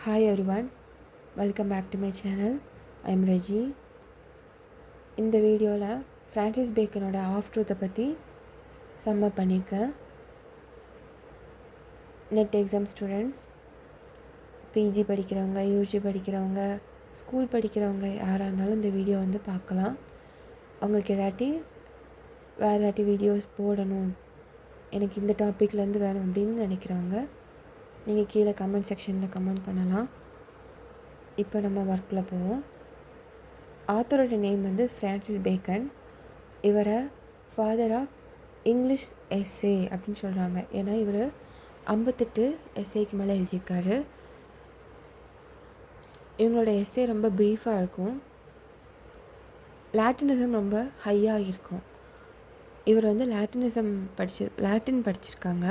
Hi everyone, welcome back to my channel. I'm Reggie. இந்த வீடியோவில் Francis பேக்கனோட of ட்ரூத்தை பற்றி sum up பண்ணியிருக்கேன். நெட் எக்ஸாம் ஸ்டூடெண்ட்ஸ், பிஜி படிக்கிறவங்க, UG படிக்கிறவங்க, ஸ்கூல் படிக்கிறவங்க யாராக இருந்தாலும் இந்த வீடியோ வந்து பார்க்கலாம். அவங்களுக்கு வேறு ஏதாட்டி வீடியோஸ் போடணும், எனக்கு இந்த டாப்பிக்லேருந்து வேணும் அப்படின்னு நினைக்கிறவங்க நீங்கள் கீழே கமெண்ட் செக்ஷனில் கமெண்ட் பண்ணலாம். இப்போ நம்ம ஒர்க்கில் போவோம். ஆத்தரோட நேம் வந்து ஃப்ரான்சிஸ் பேக்கன். இவரை ஃபாதர் ஆஃப் இங்கிலீஷ் எஸ்ஸே அப்படின்னு சொல்கிறாங்க. ஏன்னா இவர் 58 எஸ்ஏக்கு மேலே எழுதியிருக்காரு. இவங்களோட எஸ்ஸே ரொம்ப ப்ரீஃபாக இருக்கும். லாட்டினிசம் ரொம்ப ஹையாக இருக்கும். இவர் வந்து லாட்டின் படிச்சிருக்காங்க.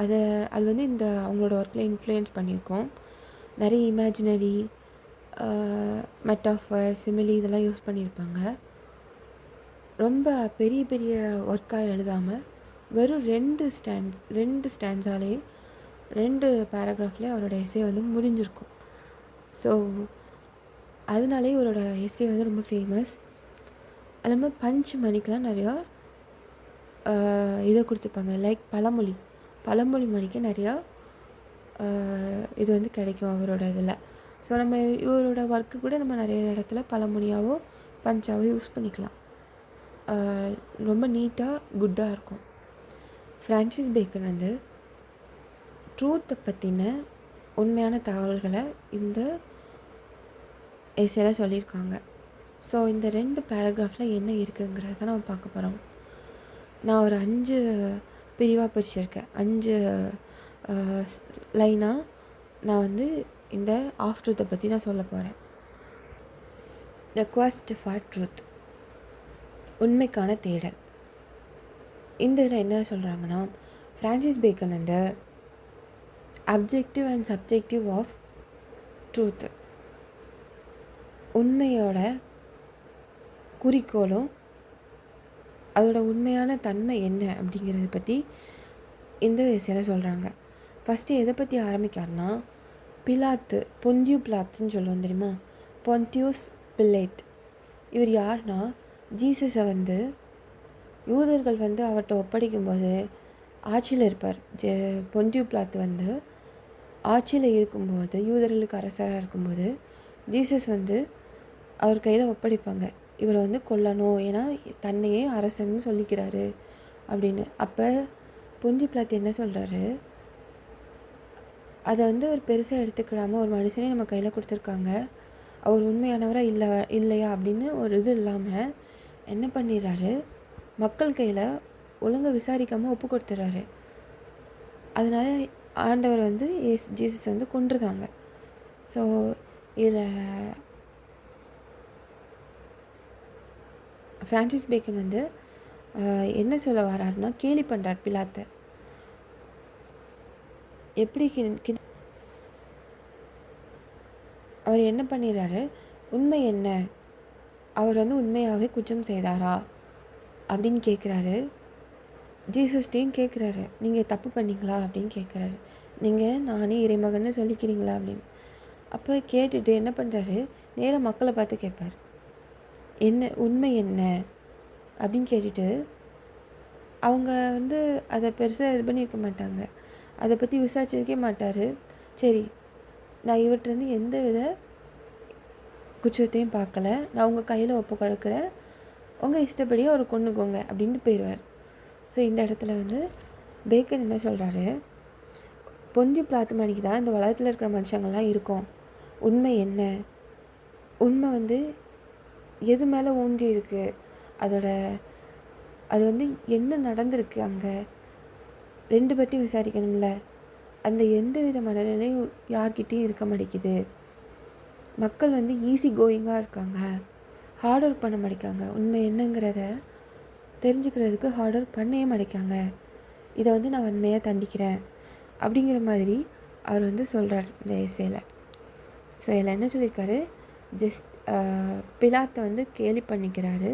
அது வந்து அவங்களோட ஒர்க்கில் இன்ஃப்ளூயன்ஸ் பண்ணியிருக்கோம். நிறைய இமேஜினரி, மெட்டாஃபர், சிமிலி இதெல்லாம் யூஸ் பண்ணியிருப்பாங்க. ரொம்ப பெரிய பெரிய ஒர்க்காக எழுதாமல் வெறும் ரெண்டு ஸ்டாண்ட்ஸாலே 2 பேராகிராஃப்லேயே அவரோட எஸ்ஸே வந்து முடிஞ்சிருக்கும். ஸோ அதனாலே இவரோட எஸ்ஸே வந்து ரொம்ப ஃபேமஸ். அது இல்லாமல் பஞ்ச் மணிக்கெலாம் நிறையா இதை கொடுத்துருப்பாங்க. லைக் பழமொழி மணிக்கு நிறையா இது வந்து கிடைக்கும் அவரோட இதில். ஸோ நம்ம இவரோட ஒர்க்கு கூட நம்ம நிறைய இடத்துல பழமொழியாவோ பஞ்சாவோ யூஸ் பண்ணிக்கலாம். ரொம்ப நீட்டாக குட்டாக இருக்கும். ஃப்ரான்சிஸ் பேக்கன் வந்து ட்ரூத்தை பற்றின உண்மையான தகவல்களை இந்த எஸ்ஸேல சொல்லியிருக்காங்க. ஸோ இந்த 2 பேராகிராஃபில் என்ன இருக்குங்கிறத நம்ம பார்க்க போகிறோம். நான் ஒரு 5 பிரிவாக பிரிச்சிருக்கேன். 5 லைனாக நான் வந்து இந்த ஆஃப் ட்ரூத்தை பற்றி நான் சொல்ல போகிறேன். த குவெஸ்ட் ஃபார் ட்ரூத், உண்மைக்கான தேடல். இந்த இதில் என்ன சொல்கிறாங்கன்னா, ஃப்ரான்சிஸ் பேக்கன் வந்து objective and subjective of truth, உண்மையோட குறிக்கோளும் அதோட உண்மையான தன்மை என்ன அப்படிங்கிறத பற்றி இந்த எஸ்ஸேல சொல்கிறாங்க. ஃபஸ்ட்டு எதை பற்றி ஆரம்பிக்காருன்னா, பொந்தியூ பிலாத்துன்னு சொல்லுவோம் தெரியுமா, பொந்தியூஸ் பிலேட். இவர் யார்னா, ஜீசஸை வந்து யூதர்கள் வந்து அவர்கிட்ட ஒப்படைக்கும்போது ஆட்சியில் இருப்பார். பொந்தியூ பிலாத்து வந்து ஆட்சியில் இருக்கும்போது, யூதர்களுக்கு அரசராக இருக்கும்போது ஜீசஸ் வந்து அவர் கையில் ஒப்படைப்பாங்க. இவரை வந்து கொல்லணும், ஏன்னா தன்னையே அரசன்னு சொல்லிக்கிறாரு அப்படின்னு. அப்போ பொந்தியூ பிலாத்து என்ன சொல்கிறாரு, அதை வந்து ஒரு பெருசாக எடுத்துக்கிடாமல் ஒரு மனுஷனே நம்ம கையில் கொடுத்துருக்காங்க, அவர் உண்மையானவராக இல்லையா அப்படின்னு ஒரு இது இல்லாமல் என்ன பண்ணிடுறாரு, மக்கள் கையில் ஒழுங்காக விசாரிக்காமல் ஒப்பு கொடுத்துட்றாரு. அதனால் ஆண்டவர் வந்து ஜீசஸ் வந்து கொன்றுதாங்க. ஸோ இதில் ஃப்ரான்சிஸ் பேக்கன் வந்து என்ன சொல்ல வர்றாருன்னா, கேலி பண்ணுறார் பிலாத்தை. எப்படி அவர் என்ன பண்ணிடுறாரு, உண்மை என்ன, அவர் வந்து உண்மையாகவே குற்றம் செய்தாரா அப்படின்னு கேட்குறாரு. ஜீசஸ்டையும் கேட்குறாரு, நீங்கள் தப்பு பண்ணிங்களா அப்படின்னு கேட்குறாரு. நீங்கள் நானே இறைமகன்னு சொல்லிக்கிறீங்களா அப்படின்னு. அப்போ கேட்டுட்டு என்ன பண்ணுறாரு, நேராக மக்களை பார்த்து கேட்பார், உண்மை என்ன அப்படின்னு கேட்டுட்டு அவங்க வந்து அதை பெருசாக இது பண்ணியிருக்க மாட்டாங்க, அதை பற்றி விசாரிச்சிருக்கே மாட்டார். சரி, நான் இவர்கிட்டருந்து எந்த வித குற்றத்தையும் பார்க்கல, நான் உங்கள் கையில் ஒப்பு கொடுக்குறேன், உங்கள் இஷ்டப்படியே அவர் கொண்டுக்கோங்க அப்படின்னு போயிடுவார். ஸோ இந்த இடத்துல வந்து பேக்கன் என்ன சொல்கிறாரு, பொந்தியூ பிலாத்து மணிக்கு தான் இந்த உலகத்தில் இருக்கிற மனுஷங்கள்லாம் இருக்கும். உண்மை என்ன, உண்மை வந்து எது மேலே ஊன்றி இருக்குது, அது வந்து என்ன நடந்திருக்கு, அங்கே 2 பற்றி விசாரிக்கணும்ல, அந்த எந்த வித மனநிலையும் யார்கிட்டையும் இருக்க மாட்டேங்குது. மக்கள் வந்து ஈஸி கோயிங்காக இருக்காங்க, ஹார்ட் ஒர்க் பண்ண மாட்டேங்காங்க, உண்மை என்னங்கிறத தெரிஞ்சுக்கிறதுக்கு ஹார்ட் ஒர்க் பண்ணவே மாட்டேங்காங்க. இதை வந்து நான் உண்மையாக தண்டிக்கிறேன் அப்படிங்கிற மாதிரி அவர் வந்து சொல்கிறார் இந்த எஸ்ஸேல. ஸோ இதில் என்ன சொல்லியிருக்காரு, பிலாத்தை வந்து கேலி பண்ணிக்கிறாரு.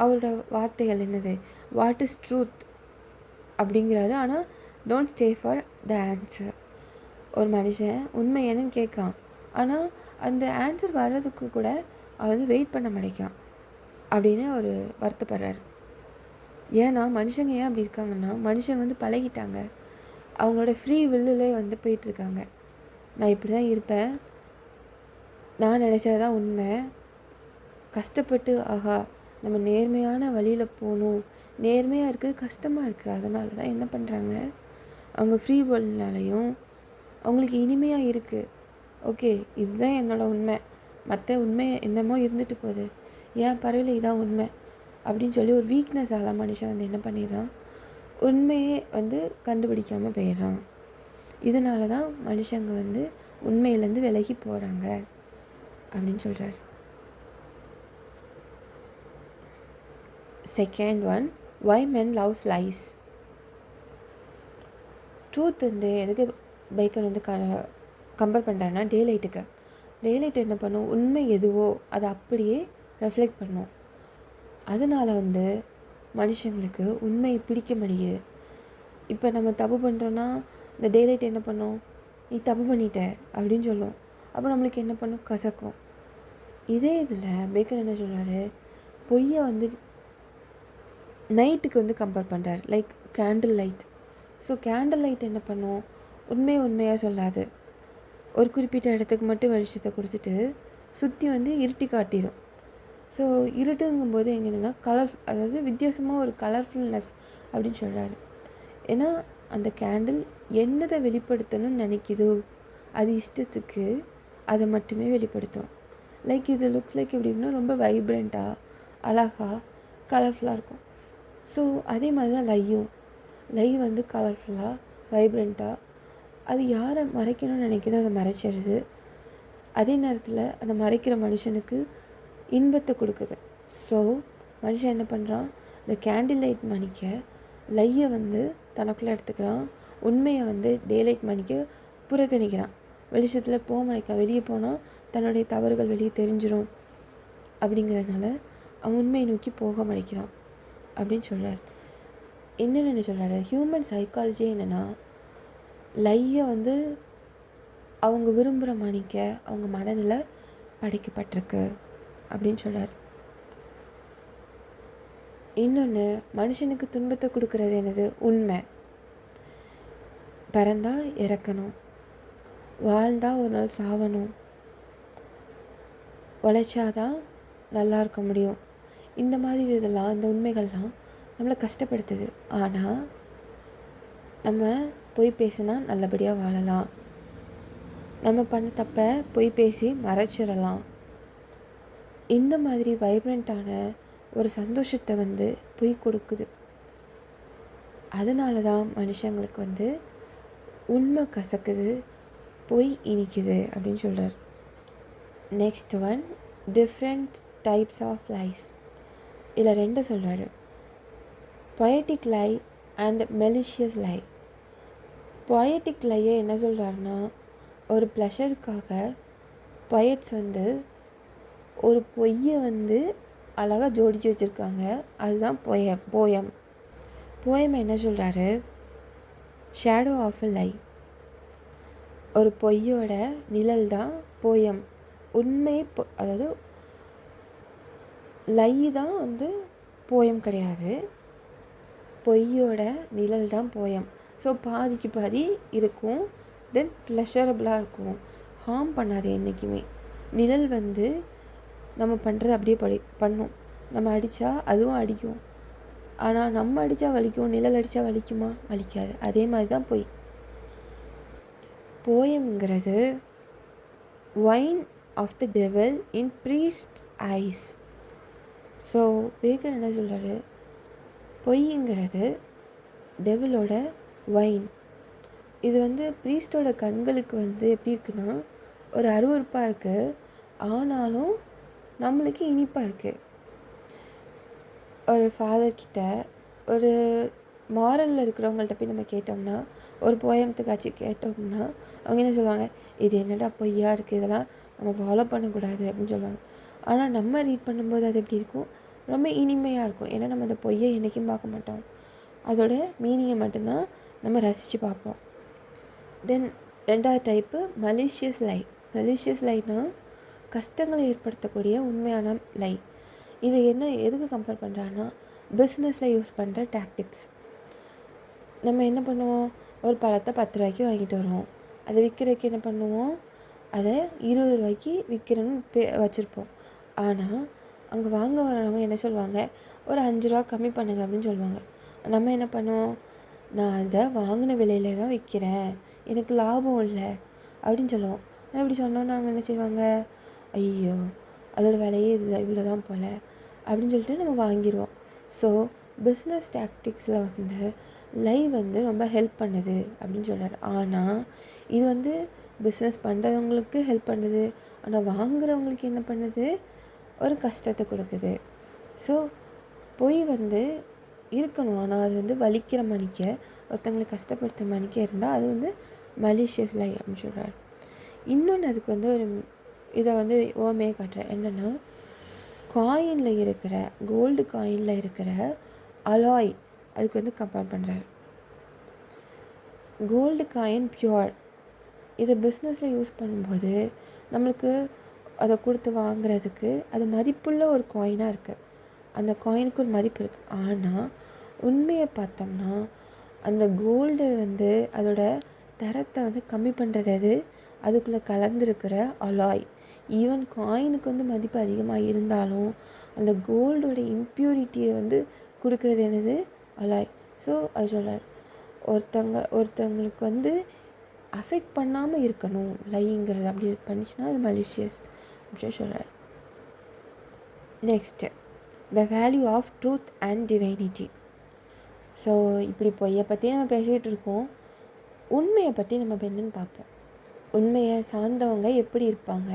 அவரோட வார்த்தைகள் என்னது, வாட் இஸ் ட்ரூத் அப்படிங்கிறாரு. ஆனால் don't stay for the answer. ஒரு மனுஷன் உண்மை என்னன்னு கேட்கான், ஆனால் அந்த ஆன்சர் வர்றதுக்கு கூட அவன் வந்து வெயிட் பண்ண மாட்டேங்கான் அப்படின்னு அவர் வருத்தப்படுறாரு. ஏன்னா மனுஷங்க ஏன் அப்படி இருக்காங்கன்னா, மனுஷங்க வந்து பழகிட்டாங்க, அவங்களோட ஃப்ரீ வில்லுலே வந்து போயிட்டுருக்காங்க. நான் இப்படி தான் இருப்பேன், நான் நினச்சது தான் உண்மை, கஷ்டப்பட்டு ஆஹா நம்ம நேர்மையான வழியில் போகணும், நேர்மையாக இருக்குது கஷ்டமாக இருக்குது, அதனால தான் என்ன பண்ணுறாங்க, அவங்க ஃப்ரீ வேர்ல்டுனாலையும் அவங்களுக்கு இனிமையாக இருக்குது. ஓகே இதுதான் என்னோடய உண்மை, மற்ற உண்மை என்னமோ இருந்துட்டு போகுது, ஏன் பரவாயில்ல இதான் உண்மை அப்படின்னு சொல்லி ஒரு வீக்னஸால் மனுஷன் வந்து என்ன பண்ணிடுறான், உண்மையே வந்து கண்டுபிடிக்காமல் போயிடுறான். இதனால தான் மனுஷங்க வந்து உண்மையிலேருந்து விலகி போகிறாங்க அப்படின்னு சொல்கிறார். Second one, why men loves lies. Truth வந்து எதுக்கு பைக்கன் வந்து கம்பேர் பண்ணுறாருன்னா டேலைட்டுக்கு. டேலைட் என்ன பண்ணும், உண்மை எதுவோ அதை அப்படியே ரெஃப்ளெக்ட் பண்ணும். அதனால் வந்து மனுஷங்களுக்கு உண்மை பிடிக்க மாட்டேங்குது. இப்போ நம்ம தப்பு பண்ணுறோன்னா இந்த டேலைட் என்ன பண்ணும், நீ தப்பு பண்ணிட்ட அப்படின்னு சொல்லும். அப்போ நம்மளுக்கு என்ன பண்ணும், கசக்கும். இதே இதில் பேக்கர் என்ன சொல்கிறாரு, பொய்யை வந்து நைட்டுக்கு வந்து கம்பேர் பண்ணுறாரு, like candle light. So candle light என்ன பண்ணும், உண்மையாக சொல்லாது, ஒரு குறிப்பிட்ட இடத்துக்கு மட்டும் வெளிச்சத்தை கொடுத்துட்டு சுற்றி வந்து இருட்டி காட்டிடும். ஸோ இருட்டுங்கும்போது எங்கன்னா அதாவது வித்தியாசமாக ஒரு கலர்ஃபுல்னஸ் அப்படின்னு சொல்கிறாரு. ஏன்னா அந்த கேண்டில் என்னதை வெளிப்படுத்தணும்னு நினைக்கிதோ அது இஷ்டத்துக்கு அதை மட்டுமே வெளிப்படுத்தும். லைக் இது லுக்ஸ் லைக் எப்படின்னா ரொம்ப வைப்ரண்ட்டாக அழகாக கலர்ஃபுல்லாக இருக்கும். ஸோ அதே மாதிரி தான் லை வந்து கலர்ஃபுல்லாக வைப்ரண்ட்டாக அது யாரை மறைக்கணும்னு நினைக்கிதோ அதை மறைச்சிடுது. அதே நேரத்தில் அந்த மறைக்கிற மனுஷனுக்கு இன்பத்தை கொடுக்குது. ஸோ மனுஷன் என்ன பண்ணுறான், இந்த கேண்டில் லைட் மணிக்க லையை வந்து தனக்குள்ளே எடுத்துக்கிறான், உண்மையை வந்து டேலைட் மணிக்க புறக்கணிக்கிறான். வெளிச்சத்தில் போக மணிக்கான், வெளியே போனால் தன்னுடைய தவறுகள் வெளியே தெரிஞ்சிடும் அப்படிங்கிறதுனால அவன் உண்மையை நோக்கி போக மறைக்கிறான் அப்படின்னு சொல்கிறார். என்னென்னு சொல்கிறாரு, ஹியூமன் சைக்காலஜி என்னென்னா, லையை வந்து அவங்க விரும்புகிற மணிக்க அவங்க மனநிலை படைக்கப்பட்டிருக்கு அப்படின்னு சொல்கிறார். இன்னொன்று, மனுஷனுக்கு துன்பத்தை கொடுக்கறது என்னது, உண்மை. பிறந்தா இறக்கணும், வாழ்ந்தா ஒரு நாள் சாவணும், உழைச்சாதான் நல்லா இருக்க முடியும், இந்த மாதிரி இதெல்லாம், இந்த உண்மைகள்லாம் நம்மளை கஷ்டப்படுத்துது. ஆனால் நம்ம பொய் பேசினா நல்லபடியாக வாழலாம், நம்ம பண்ண தப்பை பொய் பேசி மறைச்சிடலாம். இந்த மாதிரி வைப்ரண்ட்டான ஒரு சந்தோஷத்தை வந்து பொய் கொடுக்குது. அதனால தான் மனுஷங்களுக்கு வந்து உண்மை கசக்குது, பொய் இனிக்குது அப்படின்னு சொல்கிறார். Next one, different types of lies. இதில் ரெண்டு சொல்கிறாரு, poetic lie and malicious lie. Poetic லையை என்ன சொல்கிறாருன்னா, ஒரு ப்ளஷருக்காக பொயட்ஸ் வந்து ஒரு பொய்யை வந்து அழகாக ஜோடித்து வச்சுருக்காங்க, அதுதான் போயம். என்ன சொல்கிறாரு, ஷேடோ ஆஃப் அ லை, ஒரு பொய்யோட நிழல் தான் போயம். உண்மை அதாவது லை தான் வந்து போயம் கிடையாது, பொய்யோட நிழல் தான் போயம். ஸோ பாதிக்கு பாதி இருக்கும், தென் ப்ளஷரபுளாக இருக்கும், ஹார்ம் பண்ணாது என்றைக்குமே. நிழல் வந்து நம்ம பண்ணுறது அப்படியே பண்ணும், நம்ம அடித்தா அதுவும் அடிக்கும், ஆனால் நம்ம அடித்தா வலிக்கும், நிழல் அடித்தா வலிக்குமா, வலிக்காது. அதே மாதிரி தான் போயம்ங்கிறது wine of the devil in priest eyes. So Bacon என்ன சொல்கிறாரு, பொய்ங்கிறது டெவிலோட வைன். இது வந்து ப்ரீஸ்டோட கண்களுக்கு வந்து எப்படி இருக்குன்னா ஒரு அருவருப்பாக இருக்குது, ஆனாலும் நம்மளுக்கு இனிப்பாக இருக்குது. ஒரு ஃபாதர்கிட்ட ஒரு மாரலில் இருக்கிறவங்கள்ட்ட போய் நம்ம கேட்டோம்னா, ஒரு போயத்துக்காச்சு கேட்டோம்னா அவங்க என்ன சொல்லுவாங்க, இது என்னடா பொய்யா இருக்குது, இதெல்லாம் நம்ம ஃபாலோ பண்ணக்கூடாது அப்படின்னு சொல்லுவாங்க. ஆனால் நம்ம ரீட் பண்ணும்போது அது எப்படி இருக்கும், ரொம்ப இனிமையாக இருக்கும். ஏன்னா நம்ம அந்த பொய்யை என்றைக்கும் பார்க்க மாட்டோம், அதோட மீனிங்கை மட்டும்தான் நம்ம ரசித்து பார்ப்போம். தென் ரெண்டாவது டைப்பு மலிஷியஸ் லை. மெலிஷியஸ் லைனா கஷ்டங்களை ஏற்படுத்தக்கூடிய உண்மையான லை. இது எதுக்கு கம்பேர் பண்ணுறான்னா, பிஸ்னஸில் யூஸ் பண்ணுற டாக்டிக்ஸ். நம்ம என்ன பண்ணுவோம், ஒரு பழத்தை 10 ரூபாய்க்கு வாங்கிட்டு வருவோம். அதை விற்கிறதுக்கு என்ன பண்ணுவோம், அதை 20 ரூபாய்க்கு விற்கிறோன்னு வச்சுருப்போம். ஆனால் அங்கே வாங்க வரவங்க என்ன சொல்லுவாங்க, ஒரு 5 ரூபா கம்மி பண்ணுங்க அப்படின்னு சொல்லுவாங்க. நம்ம என்ன பண்ணுவோம், நான் அதை வாங்கின விலையில தான் விற்கிறேன், எனக்கு லாபம் இல்லை அப்படின்னு சொல்லுவோம். இப்படி சொன்னோன்னா அவங்க என்ன செய்வாங்க, ஐயோ அதோட விலையே இவ்வளோ தான் போல் அப்படின்னு சொல்லிட்டு நம்ம வாங்கிடுவோம். ஸோ பிஸ்னஸ் டாக்டிக்ஸில் வந்து லைவ் வந்து ரொம்ப ஹெல்ப் பண்ணுது அப்படின்னு சொல்கிறார். ஆனால் இது வந்து பிஸ்னஸ் பண்ணுறவங்களுக்கு ஹெல்ப் பண்ணுது, ஆனால் வாங்குறவங்களுக்கு என்ன பண்ணுது, ஒரு கஷ்டத்தை கொடுக்குது. ஸோ பொய் வந்து இருக்கணும், ஆனால் அது வந்து வலிக்கிற மணிக்க, ஒருத்தங்களை கஷ்டப்படுத்துகிற மணிக்க இருந்தால் அது வந்து மலிஷியஸ் லை அப்படின்னு சொல்கிறார். இன்னொன்று அதுக்கு வந்து ஒரு இதை வந்து ஓமையை காட்டுறேன். என்னென்னா, காயினில் இருக்கிற கோல்டு காயினில் இருக்கிற அலாய் அதுக்கு வந்து கம்பேர் பண்ணுறாரு. கோல்டு காயின் பியூர், இதை பிஸ்னஸில் யூஸ் பண்ணும்போது நம்மளுக்கு அதை கொடுத்து வாங்குறதுக்கு அது மதிப்புள்ள ஒரு காயினாக இருக்குது, அந்த காயினுக்கு ஒரு மதிப்பு இருக்குது. ஆனால் உண்மையை பார்த்தோம்னா அந்த கோல்டு வந்து அதோட தரத்தை வந்து கம்மி பண்ணுறது அது அதுக்குள்ளே கலந்துருக்கிற அலாய். ஈவன் காயினுக்கு வந்து மதிப்பு அதிகமாக இருந்தாலும் அந்த கோல்டோட இம்ப்யூரிட்டியை வந்து கொடுக்குறது என்னது, அலாய். ஸோ அது சொல்கிறார், ஒருத்தவங்களுக்கு வந்து அஃபெக்ட் பண்ணாமல் இருக்கணும் லைங்கிறது, அப்படி பண்ணிச்சுன்னா அது மலிஷியஸ் அப்படின்னு சொல்கிறார். Next, the value of truth and divinity. So இப்படி பொய்யை பற்றி நம்ம பேசிகிட்டு இருக்கோம், உண்மையை பற்றி நம்ம என்னன்னு பார்ப்போம். உண்மையை சார்ந்தவங்க எப்படி இருப்பாங்க,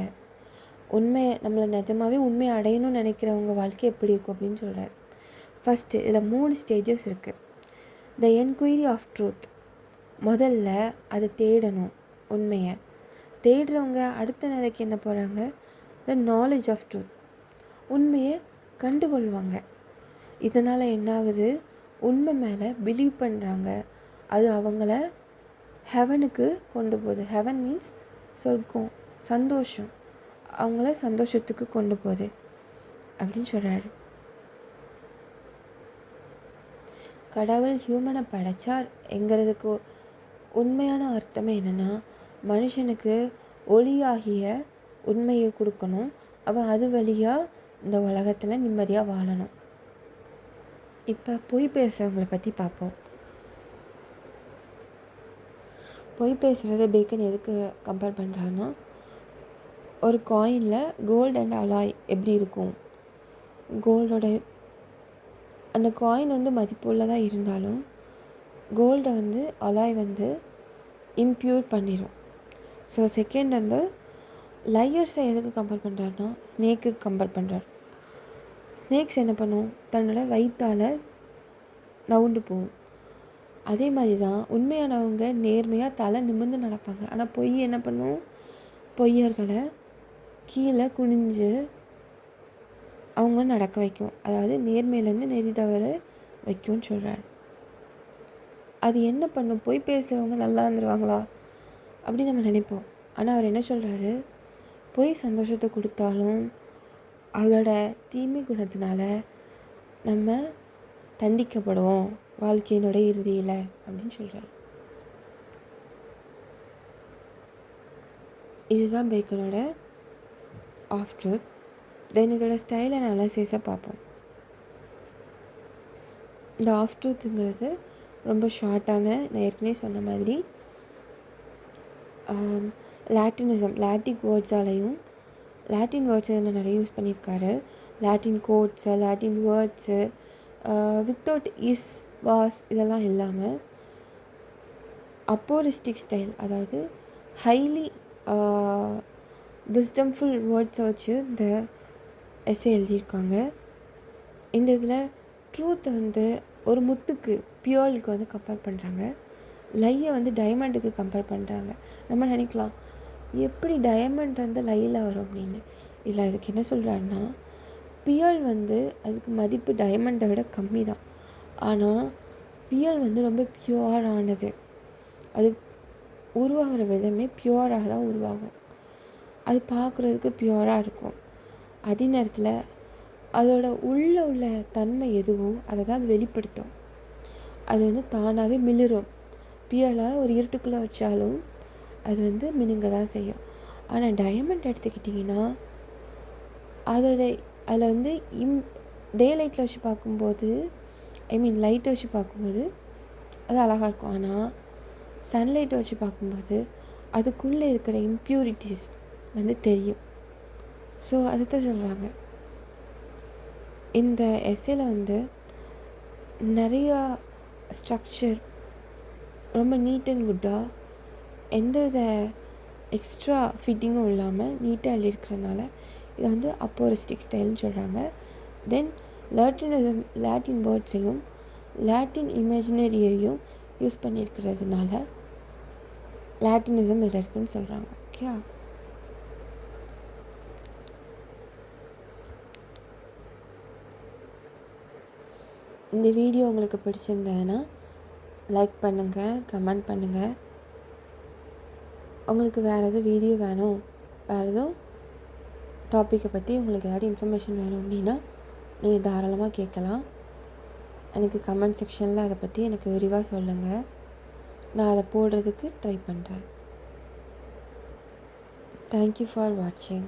உண்மையை நம்மளை நிஜமாகவே உண்மையை அடையணும்னு நினைக்கிறவங்க வாழ்க்கை எப்படி இருக்கும் அப்படின்னு சொல்கிறார். ஃபஸ்ட்டு இதில் 3 ஸ்டேஜஸ் இருக்குது. த என்கொயரி ஆஃப் ட்ரூத், முதல்ல அதை தேடணும், உண்மையை தேடுறவங்க அடுத்த நிலைக்கு என்ன போகிறாங்க, த நாலேஜ் ஆஃப் ட்ரூத், உண்மையை கண்டுகொள்வாங்க. இதனால் என்ன ஆகுது, உண்மை மேலே பிலீவ் பண்ணுறாங்க, அது அவங்கள ஹெவனுக்கு கொண்டு போகுது. ஹெவன் மீன்ஸ் சொர்க்கம், சந்தோஷம், அவங்கள சந்தோஷத்துக்கு கொண்டு போகுது அப்படின்னு சொல்கிறாரு. கடவுள் ஹியூமனை படைச்சார் என்கிறதுக்கு உண்மையான அர்த்தமே என்னென்னா, மனுஷனுக்கு ஒளியாகிய உண்மையை கொடுக்கணும், அவன் அது வழியாக இந்த உலகத்தில் நிம்மதியாக வாழணும். இப்போ பொய் பேசுகிறவங்களை பற்றி பார்ப்போம். பொய் பேசுகிறத பேக்கன் எதுக்கு கம்பேர் பண்ணுறாங்கன்னா, ஒரு காயினில் கோல்டு அண்ட் அலாய் எப்படி இருக்கும், கோல்டோட அந்த காயின் வந்து மதிப்புள்ளதாக இருந்தாலும் கோல்டை வந்து அலாய் வந்து இம்ப்யூர் பண்ணிடும். ஸோ செகண்ட் வந்து லையர்ஸை எதுக்கு கம்பேர் பண்ணுறாருன்னா, ஸ்னேக்குக்கு கம்பேர் பண்ணுறார். ஸ்னேக்ஸ் என்ன பண்ணும், தன்னோட வயிற்றால் நவுண்டு போகும். அதே மாதிரி தான் உண்மையானவங்க நேர்மையாக தலை நிமிர்ந்து நடப்பாங்க. ஆனால் பொய் என்ன பண்ணும், பொய்யர்களை கீழே குனிஞ்சு அவங்க நடக்க வைக்கும், அதாவது நேர்மையிலேருந்து நெறி தவற வைக்கும்னு சொல்கிறார். அது என்ன பண்ணும், பொய் பேசுகிறவங்க நல்லா இருந்துருவாங்களா அப்படின்னு நம்ம நினைப்போம். ஆனால் அவர் என்ன சொல்கிறாரு, பொய் சந்தோஷத்தை கொடுத்தாலும் அதோட தீமை குணத்தினால நம்ம தண்டிக்கப்படுவோம் வாழ்க்கையினுடைய இறுதியில் அப்படின்னு சொல்கிறார். இதுதான் பேக்கனோட ஆஃப் ட்ரூத். தென் இதோட ஸ்டைல் அண்ட் அனாலிசிஸை பார்ப்போம். இந்த ஆஃப் ட்ரூத்துங்கிறது ரொம்ப ஷார்ட்டான, நான் ஏற்கனவே சொன்ன மாதிரி லாட்டின் வேர்ட்ஸாலையும், லாட்டின் வேர்ட்ஸ் இதில் நிறைய யூஸ் பண்ணியிருக்காரு. Latin quotes, Latin words without is was இதெல்லாம் இல்லாமல் அப்போரிஸ்டிக் ஸ்டைல், அதாவது ஹைலி விஸ்டம்ஃபுல் வேர்ட்ஸை வச்சு இந்த எஸ்ஸே எழுதியிருக்காங்க. இந்த இதில் ட்ரூத்தை வந்து ஒரு முத்துக்கு, பியோலுக்கு வந்து கம்பேர் பண்ணுறாங்க, லையை வந்து டைமண்டுக்கு கம்பேர் பண்ணுறாங்க. நம்ம நினைக்கலாம் எப்படி டைமண்ட் வந்து லையில் வரும் அப்படின்னு. இல்லை, அதுக்கு என்ன சொல்கிறாருன்னா, பியல் வந்து அதுக்கு மதிப்பு டைமண்டை விட கம்மி தான், ஆனால் பியல் வந்து ரொம்ப பியூரானது, அது உருவாகிற விதமே பியூராக தான் உருவாகும். அது பார்க்குறதுக்கு பியூராக இருக்கும். அதே நேரத்தில் அதோட உள்ள தன்மை எதுவோ அதை தான் அது வெளிப்படுத்தும். அது வந்து தானாகவே மிளிரும். பியூராக ஒரு இருட்டுக்குள்ளே வச்சாலும் அது வந்து மினுங்க தான் செய்யும். ஆனால் டைமண்ட் எடுத்துக்கிட்டிங்கன்னா அதில் வந்து டே லைட்டில் வச்சு பார்க்கும்போது லைட்டை வச்சு பார்க்கும்போது அது அழகாக இருக்கும். ஆனால் சன்லைட்டை வச்சு பார்க்கும்போது அதுக்குள்ளே இருக்கிற இம்ப்யூரிட்டிஸ் வந்து தெரியும். ஸோ அதுதான் சொல்கிறாங்க. இந்த எஸ்ஸேல வந்து நிறையா ஸ்ட்ரக்சர் ரொம்ப நீட் அண்ட் குட்டாக எந்தவித எக்ஸ்ட்ரா ஃபிட்டிங்கும் இல்லாமல் நீட்டாக எழுதியிருக்கிறதுனால இதை வந்து அப்போரிஸ்டிக் ஸ்டைல்னு சொல்கிறாங்க. தென் லாட்டின் வேர்ட்ஸையும் லாட்டின் இமேஜினரியையும் யூஸ் பண்ணியிருக்கிறதுனால லாட்டினிசம் இதில் இருக்குதுன்னு சொல்கிறாங்க. ஓகே, இந்த வீடியோ உங்களுக்கு பிடிச்சிருந்ததுன்னா லைக் பண்ணுங்கள், கமெண்ட் பண்ணுங்கள். உங்களுக்கு வேறு எதுவும் வீடியோ வேணும், வேறு எதுவும் டாப்பிக்கை பற்றி உங்களுக்கு ஏதாவது இன்ஃபர்மேஷன் வேணும் அப்படின்னா நீங்கள் தாராளமாக கேட்கலாம். எனக்கு கமெண்ட் செக்ஷனில் அதை பற்றி எனக்கு விரிவாக சொல்லுங்கள். நான் அதை போடுறதுக்கு ட்ரை பண்ணுறேன். தேங்க்யூ ஃபார் வாட்சிங்.